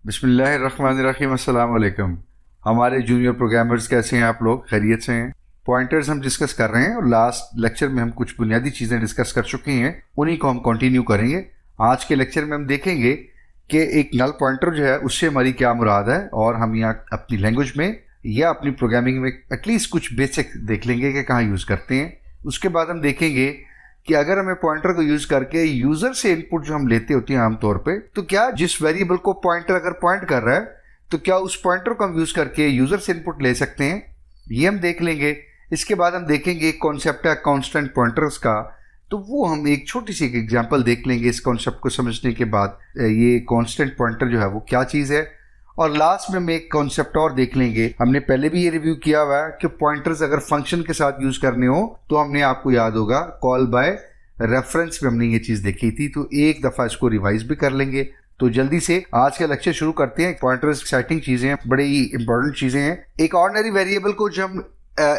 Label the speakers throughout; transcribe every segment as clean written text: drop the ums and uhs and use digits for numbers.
Speaker 1: बिस्मिल्लाहिर्रहमानिर्रहीम, अस्सलाम वालेकुम। हमारे जूनियर प्रोग्रामर्स कैसे हैं आप लोग? खैरियत से हैं? पॉइंटर्स हम डिस्कस कर रहे हैं और लास्ट लेक्चर में हम कुछ बुनियादी चीज़ें डिस्कस कर चुके हैं, उन्हीं को हम कंटिन्यू करेंगे। आज के लेक्चर में हम देखेंगे कि एक नल पॉइंटर जो है उससे हमारी क्या मुराद है, और हम यहाँ अपनी लैंग्वेज में या अपनी प्रोग्रामिंग में एटलीस्ट कुछ बेसिक देख लेंगे कि कहाँ यूज़ करते हैं। उसके बाद हम देखेंगे कि अगर हमें पॉइंटर को यूज करके यूजर से इनपुट जो हम लेते होते हैं आमतौर पे, तो क्या जिस वेरिएबल को पॉइंटर अगर पॉइंट कर रहा है तो क्या उस पॉइंटर को हम यूज करके यूजर से इनपुट ले सकते हैं, ये हम देख लेंगे। इसके बाद हम देखेंगे एक कॉन्सेप्ट है कांस्टेंट पॉइंटर्स का, तो वो हम एक छोटी सी एग्जांपल देख लेंगे इस कॉन्सेप्ट को समझने के बाद, ये कांस्टेंट पॉइंटर जो है वो क्या चीज़ है। और लास्ट में हम एक कॉन्सेप्ट और देख लेंगे। हमने पहले भी ये रिव्यू किया हुआ है कि पॉइंटर्स अगर फंक्शन के साथ यूज करने हो तो हमने, आपको याद होगा, कॉल बाय रेफरेंस में हमने ये चीज देखी थी, तो एक दफा इसको रिवाइज भी कर लेंगे। तो जल्दी से आज का लेक्चर शुरू करते हैं। पॉइंटर्स एक्साइटिंग चीजें हैं, बड़ी ही इंपॉर्टेंट चीजें हैं। एक ऑर्डिनरी वेरिएबल को जब हम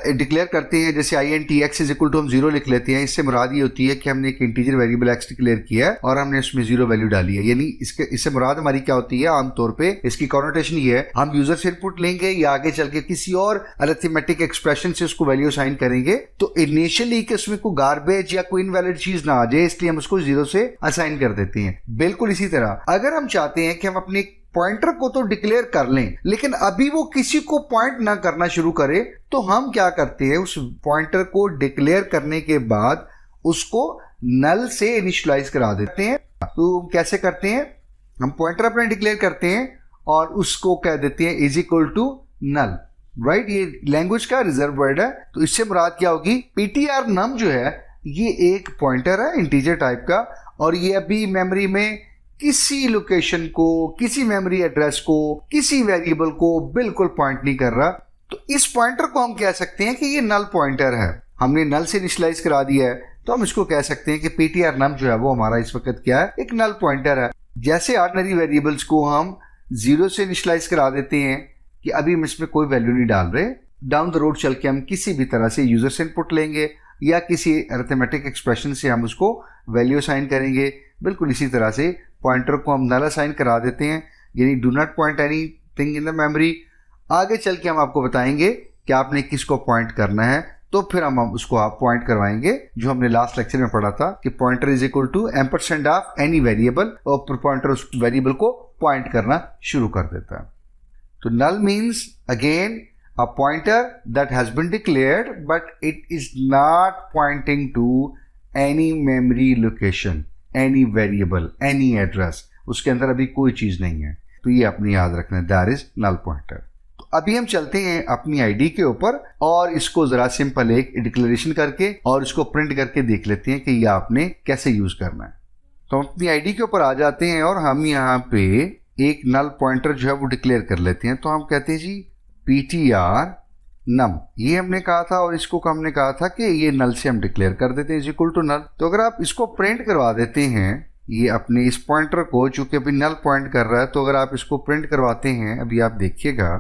Speaker 1: डिक्लेयर करते हैं, जैसे int x is equal to हम 0 लिख लेते हैं, इससे मुराद ये होती है कि हमने एक इंटीजर वेरिएबल x डिक्लेयर किया है और हमने उसमें 0 वैल्यू डाली है। यानी इससे मुराद हमारी क्या होती है, आमतौर पे इसकी कॉनोटेशन ये है, हम यूजर से इनपुट लेंगे या आगे चल के किसी और अरिथमेटिक एक्सप्रेशन से उसको वैल्यू असाइन करेंगे, तो इनिशियली कि उसमें कोई गार्बेज या कोई इनवैलिड चीज ना आ जाए, इसलिए हम उसको 0 से असाइन कर देते हैं। बिल्कुल इसी तरह अगर हम चाहते हैं कि हम अपने पॉइंटर को तो डिक्लेयर कर लें लेकिन अभी वो किसी को पॉइंट ना करना शुरू करे, तो हम क्या करते हैं, उस पॉइंटर को डिक्लेयर करने के बाद उसको नल से इनिशियलाइज करा देते हैं। तो कैसे करते हैं, हम पॉइंटर अपने डिक्लेयर करते हैं और उसको कह देते हैं is equal to null, right. ये लैंग्वेज का रिजर्व वर्ड है, तो इससे मुराद क्या होगी, ptr num जो है ये एक पॉइंटर है इंटीजर टाइप का, और ये अभी मेमोरी में किसी लोकेशन को, किसी मेमोरी एड्रेस को, किसी वेरिएबल को बिल्कुल पॉइंट नहीं कर रहा। तो इस पॉइंटर को हम कह सकते हैं कि ये नल पॉइंटर है। हमने नल से इनिशियलाइज करा दिया है, तो हम इसको कह सकते हैं कि ptr num जो है वो हमारा इस वक्त क्या है, एक नल पॉइंटर है। जैसे ऑर्डिनरी वेरिएबल्स को हम 0 से इनिशियलाइज करा देते हैं कि अभी हम इसमें कोई वैल्यू नहीं डाल रहे, डाउन द रोड चल के हम किसी भी तरह से यूजर से इनपुट लेंगे या किसी अरिथमेटिक एक्सप्रेशन से हम उसको वैल्यू असाइन करेंगे, बिल्कुल इसी तरह से पॉइंटर को हम नल असाइन करा देते हैं, यानी do not point anything in the memory. आगे चल के हम आपको बताएंगे कि आपने किसको पॉइंट करना है, तो फिर हम उसको आप पॉइंट करवाएंगे, जो हमने लास्ट लेक्चर में पढ़ा था कि pointer is equal to ampersand of any variable, और पॉइंटर उस वेरिएबल को पॉइंट करना शुरू कर देता है। तो null means again a pointer that has been declared but it is not pointing to any memory location, any variable, any address, उसके अंदर अभी कोई चीज नहीं है। तो ये अपने याद रखना, that is null pointer। तो अभी हम चलते हैं अपनी आईडी के ऊपर और इसको जरा सिंपल एक डिक्लेरेशन करके और इसको प्रिंट करके देख लेते हैं कि ये आपने कैसे यूज करना है। तो हम अपनी आईडी के ऊपर आ जाते हैं और हम यहाँ पे एक नल पॉइंटर जो है वो डिक्लेयर कर लेते हैं। तो हम कहते हैं जी ptr num, ये हमने कहा था और इसको हमने कहा था कि ये नल से हम डिक्लेयर कर देते हैं इज इक्वल टू नल। तो अगर आप इसको प्रिंट करवा देते हैं, ये अपने इस पॉइंटर को, चूंकि अभी नल पॉइंट कर रहा है, तो अगर आप इसको प्रिंट करवाते हैं, अभी आप देखिएगा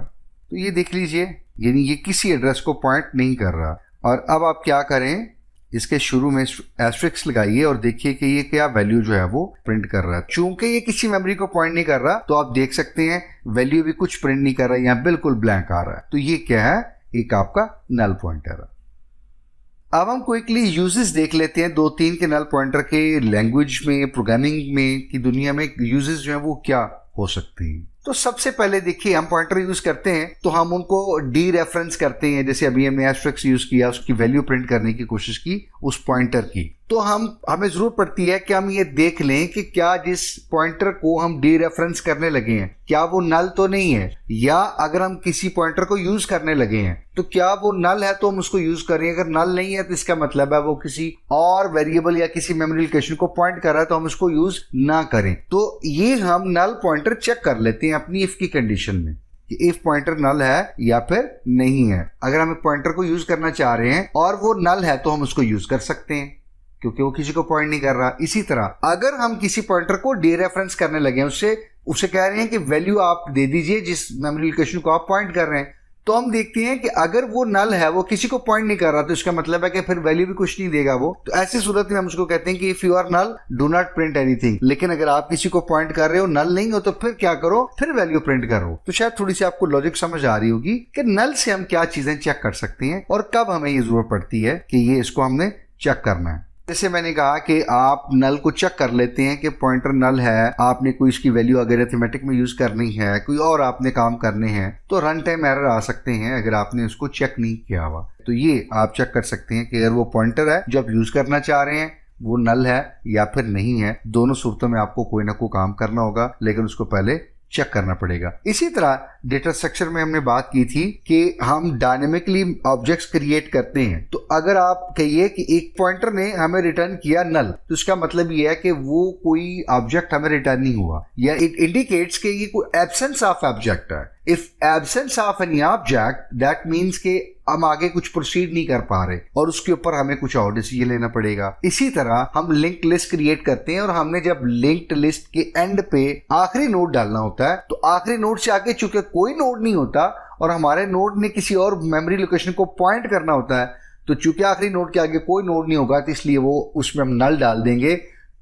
Speaker 1: तो ये देख लीजिए, यानी ये किसी एड्रेस को पॉइंट नहीं कर रहा। और अब आप क्या करें, इसके शुरू में एस्ट्रिक्स लगाइए और देखिए कि ये क्या वैल्यू जो है वो प्रिंट कर रहा है। चूंकि ये किसी मेमोरी को पॉइंट नहीं कर रहा, तो आप देख सकते हैं वैल्यू भी कुछ प्रिंट नहीं कर रहा है, यहाँ बिल्कुल ब्लैंक आ रहा है। तो ये क्या है, एक आपका नल पॉइंटर है। अब हम क्विकली यूजेस देख लेते हैं 2-3 के नल पॉइंटर के, लैंग्वेज में, प्रोग्रामिंग में की दुनिया में यूजेस जो है वो क्या हो सकते हैं। तो सबसे पहले देखिए, हम पॉइंटर यूज करते हैं तो हम उनको डी रेफरेंस करते हैं। जैसे अभी हमने एस्ट्रिक्स यूज किया, उसकी वैल्यू प्रिंट करने की कोशिश की उस पॉइंटर की, तो हमें जरूरत पड़ती है कि हम ये देख लें कि क्या जिस पॉइंटर को हम डी रेफरेंस करने लगे हैं क्या वो नल तो नहीं है, या अगर हम किसी पॉइंटर को यूज करने लगे हैं तो क्या वो नल है तो हम उसको यूज करें। अगर नल नहीं है तो इसका मतलब है वो किसी और वेरिएबल या किसी मेमोरी लोकेशन को पॉइंट कर रहा है, तो हम उसको यूज ना करें। तो ये हम नल पॉइंटर चेक कर लेते हैं अपनी इफ की कंडीशन में कि इफ पॉइंटर नल है या फिर नहीं है। अगर हम एक पॉइंटर को यूज करना चाह रहे हैं और वो नल है तो हम उसको यूज कर सकते हैं क्योंकि वो किसी को पॉइंट नहीं कर रहा। इसी तरह अगर हम किसी पॉइंटर को डी रेफरेंस करने लगे हैं, उससे कह रहे हैं कि वैल्यू आप दे दीजिए जिस मेमोरी लोकेशन को आप पॉइंट कर रहे हैं, तो हम देखते हैं कि अगर वो नल है, वो किसी को पॉइंट नहीं कर रहा, तो इसका मतलब है कि फिर वैल्यू भी कुछ नहीं देगा वो। तो ऐसी सूरत में हम उसको कहते हैं कि if you are null do not print anything. लेकिन अगर आप किसी को पॉइंट कर रहे हो, नल नहीं हो, तो फिर क्या करो, फिर वैल्यू प्रिंट करो। तो शायद थोड़ी सी आपको लॉजिक समझ आ रही होगी कि नल से हम क्या चीजें चेक कर सकते हैं और कब हमें ये जरूरत पड़ती है कि ये इसको हमने चेक करना है। जैसे मैंने कहा कि आप नल को चेक कर लेते हैं कि पॉइंटर नल है, आपने कोई इसकी वैल्यू अगर अरिथमेटिक में यूज करनी है, कोई और आपने काम करने हैं, तो रन टाइम एरर आ सकते हैं अगर आपने उसको चेक नहीं किया हुआ। तो ये आप चेक कर सकते हैं कि अगर वो पॉइंटर है जो आप यूज करना चाह रहे हैं वो नल है या फिर नहीं है। दोनों सूरतों में आपको कोई ना कोई काम करना होगा, लेकिन उसको पहले चेक करना पड़ेगा। इसी तरह डेटा स्ट्रक्चर में हमने बात की थी कि हम डायनेमिकली ऑब्जेक्ट्स क्रिएट करते हैं। तो अगर आप कहिए कि एक पॉइंटर ने हमें रिटर्न किया नल, तो इसका मतलब ये है कि वो कोई ऑब्जेक्ट हमें रिटर्न नहीं हुआ, या इट इंडिकेट्स कि ये कोई एब्सेंस ऑफ ऑब्जेक्ट है। If absence of any object, that means के हम आगे कुछ प्रोसीड नहीं कर पा रहे और उसके ऊपर हमें कुछ और डिसीजन लेना पड़ेगा। इसी तरह हम लिंक्ड लिस्ट क्रिएट करते हैं और हमने जब लिंक्ड लिस्ट के एंड पे आखिरी नोड डालना होता है, तो आखिरी नोड से आगे चूंकि कोई नोड नहीं होता और हमारे नोड ने किसी और मेमोरी लोकेशन को पॉइंट करना होता है, तो चूंकि आखिरी नोड के आगे कोई नोड नहीं होगा, तो इसलिए वो उसमें हम नल डाल देंगे।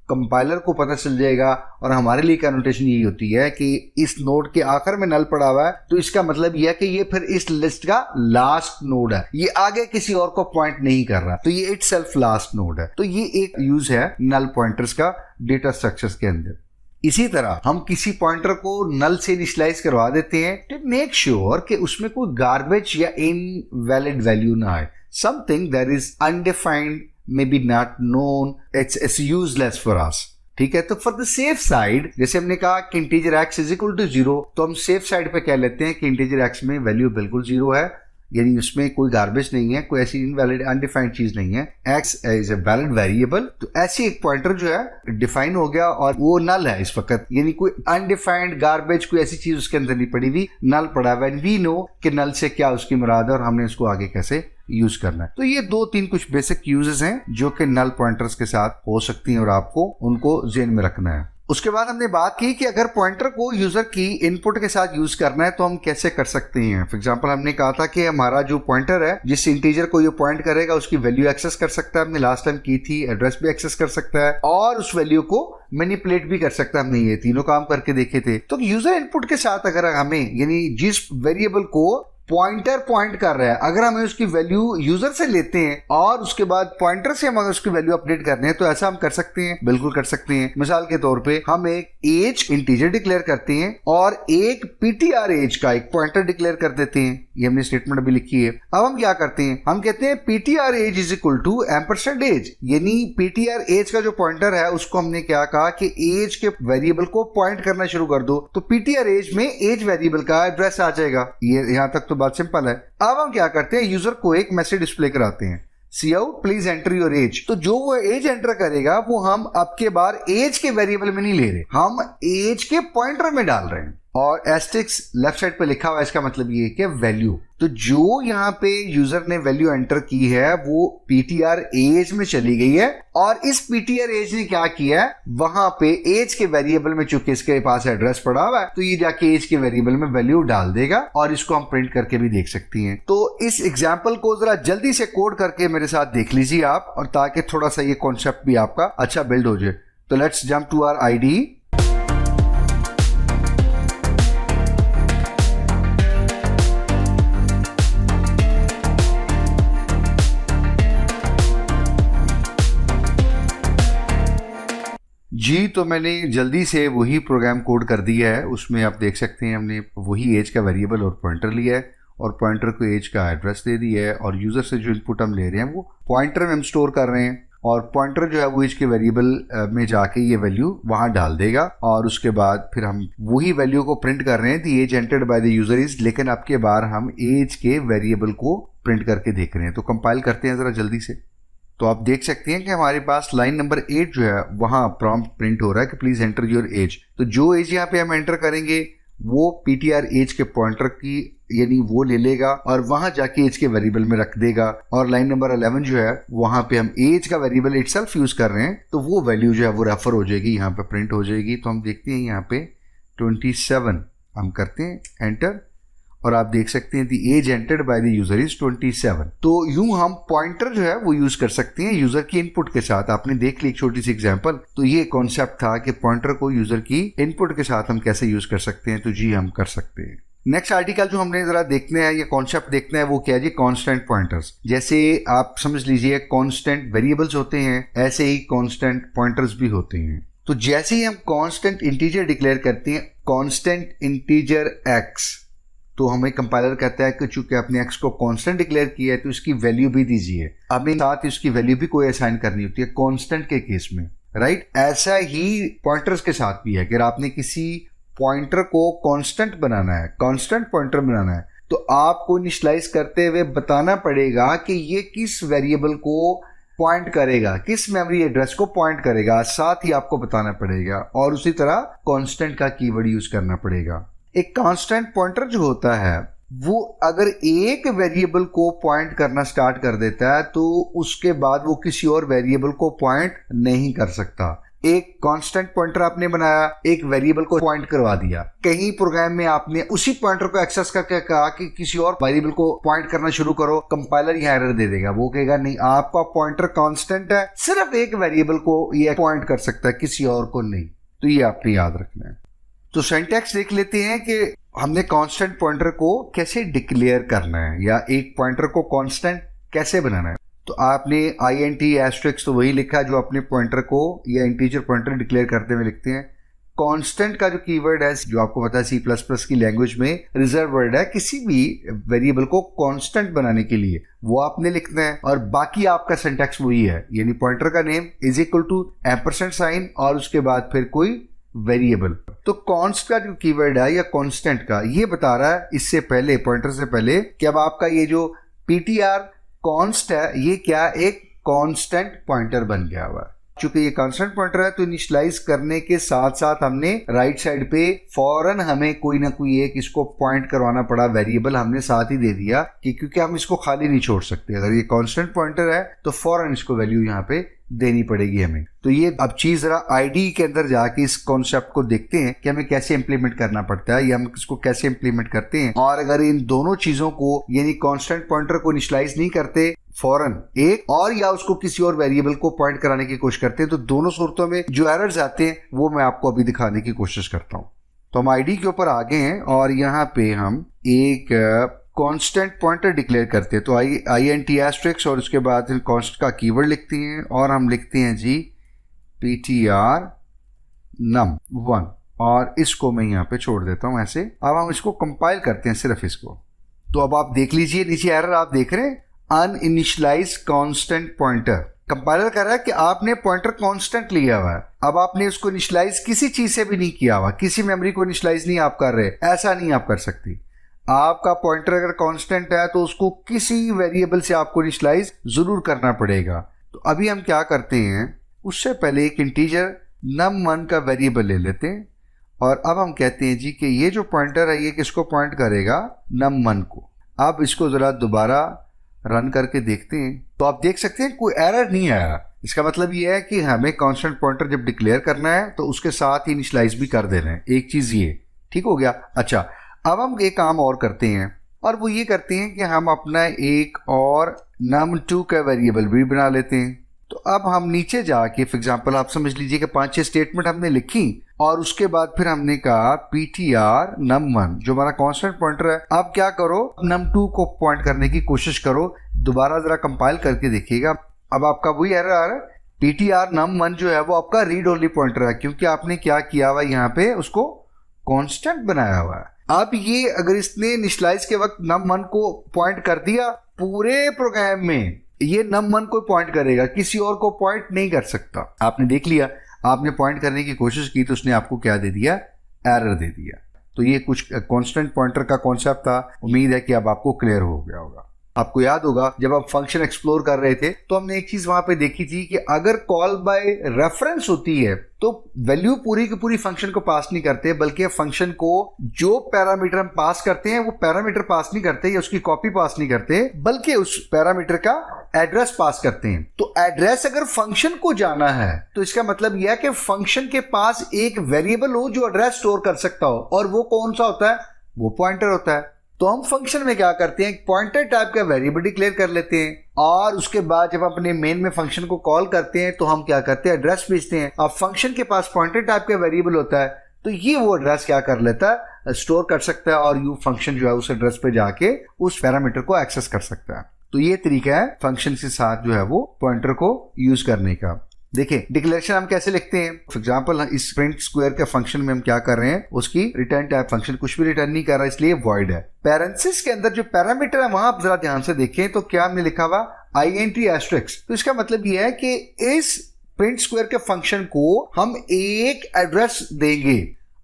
Speaker 1: कंपाइलर को पता चल जाएगा और हमारे लिए कनोटेशन यही होती है कि इस नोड के आखिर में नल पड़ा हुआ है, तो इसका मतलब यह है कि ये फिर इस लिस्ट का लास्ट नोड है, ये आगे किसी और को पॉइंट नहीं कर रहा, तो ये इटसेल्फ लास्ट नोड है। तो ये एक यूज है नल पॉइंटर्स का डेटा स्ट्रक्चर्स के अंदर। इसी तरह हम किसी पॉइंटर को नल से इनिशियलाइज करवा देते हैं टू मेक श्योर कि उसमें कोई गार्बेज या इनवैलिड वैल्यू ना आए। Something that is undefined, maybe not known, it's useless for us। ठीक है, तो फॉर द सेफ साइड, जैसे हमने कहा कि integer x is equal to 0, तो हम सेफ साइड पे कह लेते हैं कि इंटीजर x में वैल्यू बिल्कुल 0 है, यानी उसमें कोई गार्बेज नहीं है, कोई ऐसी इनवैलिड अनडिफाइंड चीज नहीं है। x is a valid variable, तो ऐसी एक पॉइंटर जो है डिफाइन हो गया और वो नल है इस वक्त, यानी कोई अनडिफाइंड गार्बेज कोई ऐसी चीज उसके अंदर नहीं पड़ी हुई, नल पड़ा हुआ है। वी नो कि नल से क्या उसकी मुराद है और हमने उसको आगे कैसे यूज करना है। तो ये 2-3 कुछ बेसिक यूजेस हैं जो कि नल पॉइंटर्स के साथ हो सकती हैं और आपको उनको ज़हन में रखना है। उसके बाद हमने बात की कि अगर पॉइंटर को यूजर की इनपुट के साथ यूज करना है तो हम कैसे कर सकते हैं। फॉर एग्जांपल हमने कहा था कि हमारा जो पॉइंटर है, जिस इंटीजर को ये पॉइंट करेगा उसकी वैल्यू एक्सेस कर सकता है, हमने लास्ट टाइम की थी, एड्रेस भी एक्सेस कर सकता है और उस वैल्यू को मैनिपुलेट भी कर सकता है। हमने ये तीनों काम करके देखे थे। तो यूजर इनपुट के साथ अगर हमें, यानी जिस वेरिएबल को पॉइंटर पॉइंट कर रहा है, अगर हमें उसकी वैल्यू यूजर से लेते हैं और उसके बाद पॉइंटर से हम अगर उसकी वैल्यू अपडेट करते हैं, तो ऐसा हम कर सकते हैं, बिल्कुल कर सकते हैं। मिसाल के तौर पे हम एक एज इंटीजर डिक्लेयर करते हैं और एक पीटीआर एज का एक पॉइंटर डिक्लेयर कर देते हैं। ये हमने स्टेटमेंट अभी लिखी है। अब हम क्या करते हैं, हम कहते हैं PTR age is equal to ampersand age, यानी पीटीआर एज का जो पॉइंटर है उसको हमने क्या कहा कि एज के वेरिएबल को पॉइंट करना शुरू कर दो, तो पीटीआर एज में एज वेरिएबल का एड्रेस आ जाएगा। ये यहां तक तो बात सिंपल है। अब हम क्या करते हैं, यूजर को एक मैसेज डिस्प्ले कराते हैं, cout please enter your age. तो जो वो एज एंटर करेगा वो हम अब के बार एज के वेरिएबल में नहीं ले रहे, हम एज के पॉइंटर में डाल रहे हैं। और एस्टेरिस्क लेफ्ट साइड पे लिखा हुआ है, इसका मतलब ये है कि वैल्यू, तो जो यहाँ पे यूजर ने वैल्यू एंटर की है वो पीटीआर एज में चली गई है और इस पीटीआर एज ने क्या किया है, वहां पे एज के वेरिएबल में चूंकि इसके पास एड्रेस पड़ा हुआ है, तो ये जाके एज के वेरिएबल में वैल्यू डाल देगा और इसको हम प्रिंट करके भी देख सकती हैं। तो इस एग्जाम्पल को जरा जल्दी से कोड करके मेरे साथ देख लीजिए आप, और ताकि थोड़ा सा ये कॉन्सेप्ट भी आपका अच्छा बिल्ड हो जाए। तो let's jump to our ID. जी, तो मैंने जल्दी से वही प्रोग्राम कोड कर दिया है। उसमें आप देख सकते हैं हमने वही एज का वेरिएबल और पॉइंटर लिया है और पॉइंटर को एज का एड्रेस दे दिया है और यूज़र से जो इनपुट हम ले रहे हैं वो पॉइंटर में हम स्टोर कर रहे हैं और पॉइंटर जो है वो एज के वेरिएबल में जाके ये वैल्यू वहाँ डाल देगा और उसके बाद फिर हम वही वैल्यू को प्रिंट कर रहे हैं, the age entered by the user is, लेकिन अब के बार हम एज के वेरिएबल को प्रिंट करके देख रहे हैं। तो कंपाइल करते हैं ज़रा जल्दी से। तो आप देख सकते हैं कि हमारे पास लाइन नंबर 8 जो है वहाँ प्रॉम्प्ट प्रिंट हो रहा है कि प्लीज एंटर योर एज। तो जो एज यहाँ पे हम एंटर करेंगे वो पीटीआर एज के पॉइंटर की, यानी वो ले लेगा और वहां जाके एज के वेरिएबल में रख देगा। और लाइन नंबर 11 जो है वहां पे हम एज का वेरिएबल इटसेल्फ यूज कर रहे हैं, तो वो वैल्यू जो है वो रेफर हो जाएगी, यहाँ पे प्रिंट हो जाएगी। तो हम देखते हैं यहाँ पे 27 हम करते हैं एंटर और आप देख सकते हैं the age entered by the user is 27। तो यूं हम पॉइंटर जो है वो यूज कर सकते हैं यूजर की इनपुट के साथ। आपने देख ली एक छोटी सी एग्जांपल। तो ये कॉन्सेप्ट था कि पॉइंटर को यूजर की इनपुट के साथ हम कैसे यूज कर सकते हैं। तो जी हम कर सकते हैं। नेक्स्ट आर्टिकल जो हमने जरा देखना है या कॉन्सेप्ट देखना है वो क्या है जी, कांस्टेंट पॉइंटर्स। जैसे आप समझ लीजिए कांस्टेंट वेरिएबल्स होते हैं, ऐसे ही कांस्टेंट पॉइंटर्स भी होते हैं। तो जैसे ही हम कांस्टेंट इंटीजर डिक्लेयर करते हैं, कांस्टेंट इंटीजर x, तो हमें कंपाइलर कहता है कि चूंकि आपने x को कांस्टेंट डिक्लेयर किया है तो इसकी वैल्यू भी दीजिए। हमें साथ ही उसकी वैल्यू भी कोई असाइन करनी होती है कांस्टेंट के केस में, राइट। ऐसा ही पॉइंटर्स के साथ भी है। अगर आपने किसी पॉइंटर को कांस्टेंट बनाना है, कांस्टेंट पॉइंटर बनाना है, तो आपको इनिशियलाइज करते हुए बताना पड़ेगा कि ये किस वेरिएबल को पॉइंट करेगा, किस मेमोरी एड्रेस को पॉइंट करेगा, साथ ही आपको बताना पड़ेगा। और उसी तरह कांस्टेंट का कीवर्ड यूज करना पड़ेगा। एक कांस्टेंट पॉइंटर जो होता है वो अगर एक वेरिएबल को पॉइंट करना स्टार्ट कर देता है तो उसके बाद वो किसी और वेरिएबल को पॉइंट नहीं कर सकता। एक कांस्टेंट पॉइंटर आपने बनाया, एक वेरिएबल को पॉइंट करवा दिया, कहीं प्रोग्राम में आपने उसी पॉइंटर को एक्सेस करके कहा कि किसी और वेरिएबल को पॉइंट करना शुरू करो, कंपाइलर यहाँ एरर दे देगा। वो कहेगा नहीं, आपका पॉइंटर कांस्टेंट है, सिर्फ एक वेरिएबल को ये पॉइंट कर सकता है, किसी और को नहीं। तो ये आपने याद रखना है। तो सिंटैक्स देख लेते हैं कि हमने कांस्टेंट पॉइंटर को कैसे डिक्लेयर करना है या एक पॉइंटर को कांस्टेंट कैसे बनाना है। तो आपने int एस्ट्रिक्स तो वही लिखा जो अपने पॉइंटर को या इंटीजर पॉइंटर डिक्लेयर करते हुए लिखते हैं। कांस्टेंट का जो कीवर्ड है जो आपको पता है C++ की लैंग्वेज में रिजर्व वर्ड है, किसी भी वेरिएबल को कांस्टेंट बनाने के लिए वो आपने लिखना है। और बाकी आपका सिंटैक्स वही है, यानी पॉइंटर का नेम इज इक्वल टू $साइन और उसके बाद फिर कोई वेरिएबल। तो कॉन्स्ट का जो कीवर्ड है या कांस्टेंट का, ये बता रहा है इससे पहले, पॉइंटर से पहले, कि अब आपका ये जो ptr कॉन्स्ट है ये क्या एक कांस्टेंट पॉइंटर बन गया हुआ है। चूंकि ये कांस्टेंट पॉइंटर है तो इनिशियलाइज करने के साथ साथ हमने राइट साइड पे फौरन हमें कोई ना कोई एक इसको पॉइंट करवाना पड़ा, वेरिएबल हमने साथ ही दे दिया कि क्योंकि हम इसको खाली नहीं छोड़ सकते। अगर ये कांस्टेंट पॉइंटर है तो फौरन इसको वैल्यू यहाँ पे देनी पड़ेगी हमें। तो ये अब चीज जरा आईडी के अंदर जाके इस कॉन्सेप्ट को देखते हैं कि हमें कैसे इंप्लीमेंट करना पड़ता है या हम इसको कैसे इंप्लीमेंट करते हैं। और अगर इन दोनों चीजों को यानी कांस्टेंट पॉइंटर को इनिशियलाइज नहीं करते फौरन एक और या उसको किसी और वेरिएबल को पॉइंट कराने की कोशिश करते हैं, तो दोनों सूरतों में जो एरर्स आते हैं वो मैं आपको अभी दिखाने की कोशिश करता हूं। तो हम आईडी के ऊपर आगे हैं और यहाँ पे हम एक कांस्टेंट पॉइंटर डिक्लेयर करते हैं। तो int एस्ट्रिक्स और उसके बाद कांस्ट का कीवर्ड लिखते हैं और हम लिखते हैं जी ptr num1 और इसको मैं यहाँ पे छोड़ देता हूँ ऐसे। अब हम इसको कंपाइल करते हैं सिर्फ इसको। तो अब आप देख लीजिए नीचे एरर आप देख रहे हैं, अनइनिशियलाइज्ड कांस्टेंट पॉइंटर। कंपाइलर कर रहा है कि आपने पॉइंटर कांस्टेंट लिया हुआ है, अब आपने उसको इनिशियलाइज किसी चीज से भी नहीं किया हुआ, किसी मेमोरी को इनिशियलाइज नहीं आप कर रहे, ऐसा नहीं आप कर सकती। आपका पॉइंटर अगर कांस्टेंट है तो उसको किसी वेरिएबल से आपको इनिशियलाइज जरूर करना पड़ेगा। तो अभी हम क्या करते हैं, उससे पहले एक इंटीजर num1 का वेरिएबल ले लेते हैं और अब हम कहते हैं जी कि ये जो पॉइंटर है ये किसको पॉइंट करेगा, num1 को। अब इसको जरा दोबारा रन करके देखते हैं तो आप देख सकते हैं कोई एरर नहीं आया। इसका मतलब ये है कि हमें कांस्टेंट पॉइंटर जब डिक्लेयर करना है तो उसके साथ ही इनिशियलाइज भी कर देना है। एक चीज ये ठीक हो गया। अच्छा, अब हम एक काम और करते हैं और वो ये करते हैं कि हम अपना एक और num2 का वेरिएबल भी बना लेते हैं। तो अब हम नीचे जाके फॉर एग्जांपल आप समझ लीजिए कि 5-6 स्टेटमेंट हमने लिखी और उसके बाद फिर हमने कहा ptr num1 जो हमारा कांस्टेंट पॉइंटर है, अब क्या करो num2 को पॉइंट करने की कोशिश करो। दोबारा जरा कंपाइल करके देखिएगा, अब आपका वही एरर आ रहा है। ptr num1 जो है वो आपका रीड ओनली पॉइंटर है क्योंकि आपने क्या किया हुआ यहाँ पे उसको कांस्टेंट बनाया हुआ है। अब ये अगर इसने इनिशियलाइज के वक्त num1 को पॉइंट कर दिया, पूरे प्रोग्राम में ये num1 को पॉइंट करेगा, किसी और को पॉइंट नहीं कर सकता। आपने देख लिया, आपने पॉइंट करने की कोशिश की तो उसने आपको क्या दे दिया, एरर दे दिया। तो ये कुछ कांस्टेंट पॉइंटर का कॉन्सेप्ट था। उम्मीद है कि अब आपको क्लियर हो गया होगा। आपको याद होगा जब आप फंक्शन एक्सप्लोर कर रहे थे तो हमने एक चीज वहां पे देखी थी कि अगर कॉल बाय रेफरेंस होती है तो वैल्यू पूरी की पूरी फंक्शन को पास नहीं करते, बल्कि फंक्शन को जो पैरामीटर हम पास करते हैं वो पैरामीटर पास नहीं करते या उसकी कॉपी पास नहीं करते, बल्कि उस पैरामीटर का एड्रेस पास करते हैं। तो एड्रेस अगर फंक्शन को जाना है तो इसका मतलब यह है कि फंक्शन के पास एक वेरिएबल हो जो एड्रेस स्टोर कर सकता हो, और वो कौन सा होता है, वो पॉइंटर होता है। तो हम फंक्शन में क्या करते हैं, एक पॉइंटर टाइप का वेरिएबल डिक्लेयर कर लेते हैं और उसके बाद जब अपने मेन में फंक्शन को कॉल करते हैं तो हम क्या करते हैं, एड्रेस भेजते हैं। अब फंक्शन के पास पॉइंटर टाइप का वेरिएबल होता है तो ये वो एड्रेस क्या कर लेता है, स्टोर कर सकता है और यू फंक्शन जो है उस एड्रेस पे जाके उस पैरामीटर को एक्सेस कर सकता है। तो ये तरीका है फंक्शन के साथ जो है वो पॉइंटर को यूज करने का। देखिए डिक्लेरेशन हम कैसे लिखते हैं। फॉर एग्जांपल इस प्रिंट स्क्वायर के फंक्शन में हम क्या कर रहे हैं, उसकी रिटर्न टाइप फंक्शन कुछ भी रिटर्न नहीं कर रहा, इसलिए वॉइड है। पैरेंथेसिस के अंदर जो पैरामीटर है वहां आप जरा ध्यान से देखें तो क्या हमने लिखा हुआ int एस्टेरिस्क। तो इसका मतलब ये है कि इस प्रिंट स्क्वायर के फंक्शन को हम एक एड्रेस देंगे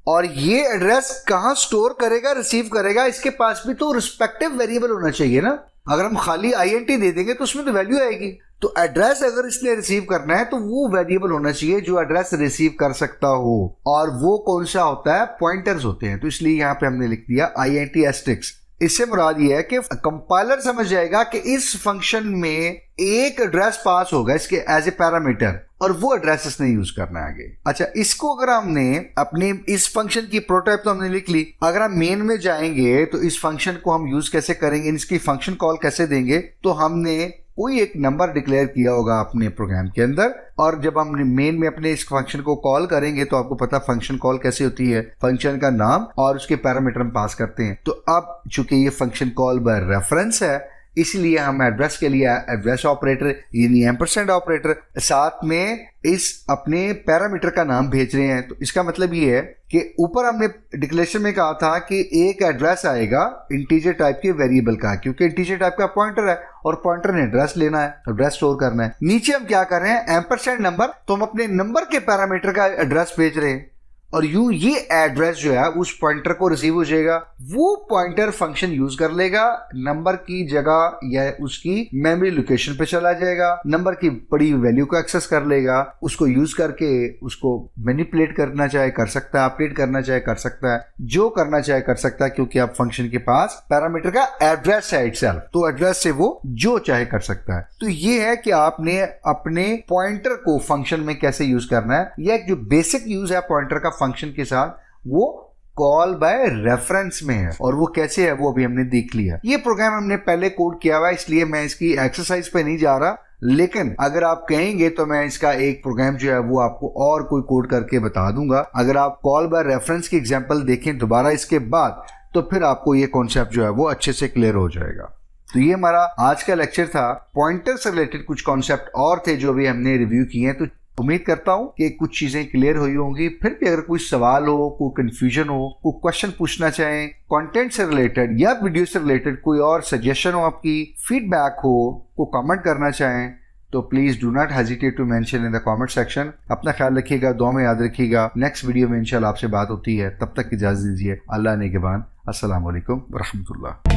Speaker 1: और ये एड्रेस कहां स्टोर करेगा, रिसीव करेगा, इसके पास भी तो रिस्पेक्टिव वेरिएबल होना चाहिए ना। अगर हम खाली int दे देंगे तो उसमें तो वैल्यू आएगी। तो एड्रेस अगर इसने रिसीव करना है तो वो वेरिएबल होना चाहिए जो एड्रेस रिसीव कर सकता हो, और वो कौन सा होता है, पॉइंटर्स होते हैं। तो इसलिए यहाँ पे हमने लिख दिया int एस्टेरिस्क। इससे मुराद ये है कि कंपाइलर समझ जाएगा कि इस फंक्शन में एक एड्रेस पास होगा इसके एज ए पैरामीटर और वो एड्रेस इसने यूज करना है आगे। अच्छा, इसको अगर हमने अपने इस फंक्शन की प्रोटोटाइप तो हमने लिख ली, अगर हम मेन में जाएंगे तो इस फंक्शन को हम यूज कैसे करेंगे, इसकी फंक्शन कॉल कैसे देंगे। तो हमने कोई एक नंबर डिक्लेयर किया होगा अपने प्रोग्राम के अंदर और जब हम मेन में अपने इस फंक्शन को कॉल करेंगे तो आपको पता फंक्शन कॉल कैसे होती है, फंक्शन का नाम और उसके पैरामीटर हम पास करते हैं। तो अब चूंकि ये फंक्शन कॉल बाय रेफरेंस है इसलिए हम एड्रेस के लिए एड्रेस ऑपरेटर यानी एम्परसेंड ऑपरेटर साथ में इस अपने पैरामीटर का नाम भेज रहे हैं। तो इसका मतलब ये है कि ऊपर हमने डिक्लेरेशन में कहा था कि एक एड्रेस आएगा इंटीजर टाइप के वेरिएबल का, क्योंकि इंटीजर टाइप का पॉइंटर है और पॉइंटर ने एड्रेस लेना है, एड्रेस स्टोर करना है। नीचे हम क्या कर रहे हैं, एम्परसेंड नंबर, तो हम अपने नंबर के पैरामीटर का एड्रेस भेज रहे हैं और यूं ये एड्रेस जो है उस पॉइंटर को रिसीव हो जाएगा। वो पॉइंटर फंक्शन यूज कर लेगा, नंबर की जगह या उसकी मेमोरी लोकेशन पे चला जाएगा, नंबर की पड़ी हुई वैल्यू को एक्सेस कर लेगा, उसको यूज करके उसको मैनिपुलेट करना चाहे कर सकता है, अपडेट करना चाहे कर सकता है, जो करना चाहे कर सकता है, क्योंकि अब फंक्शन के पास पैरामीटर का एड्रेस है इटसेल्फ, तो एड्रेस से वो जो चाहे कर सकता है। तो ये है कि आपने अपने पॉइंटर को फंक्शन में कैसे यूज करना है। यह जो बेसिक यूज है पॉइंटर का फंक्शन के साथ वो कॉल बाय रेफरेंस में है और वो कैसे है वो अभी हमने देख लिया। ये प्रोग्राम हमने पहले कोड किया हुआ है इसलिए मैं इसकी एक्सरसाइज पे नहीं जा रहा, लेकिन अगर आप कहेंगे तो मैं इसका एक प्रोग्राम जो है वो आपको और कोई कोड करके बता दूंगा। अगर आप कॉल बाय रेफरेंस की एग्जांपल देखें दोबारा इसके बाद तो फिर आपको ये कॉन्सेप्ट जो है वो अच्छे से क्लियर हो जाएगा। तो ये हमारा आज का लेक्चर था। पॉइंटर से रिलेटेड कुछ कॉन्सेप्ट और थे जो भी हमने रिव्यू किए हैं, तो उम्मीद करता हूं कि कुछ चीजें क्लियर हुई होंगी। फिर भी अगर कोई सवाल हो, कोई कंफ्यूजन हो, कोई क्वेश्चन पूछना चाहें कंटेंट से रिलेटेड या वीडियो से रिलेटेड, कोई और सजेशन हो, आपकी फीडबैक हो, कोई कमेंट करना चाहें तो please do not hesitate to mention in the comment section. अपना ख्याल रखिएगा, दुआ में याद रखिएगा। नेक्स्ट वीडियो में इंशाल्लाह आपसे बात होती है, तब तक इजाजत दीजिए। अल्लाह ने के बाद अस्सलाम वालेकुम व रहमतुल्लाह।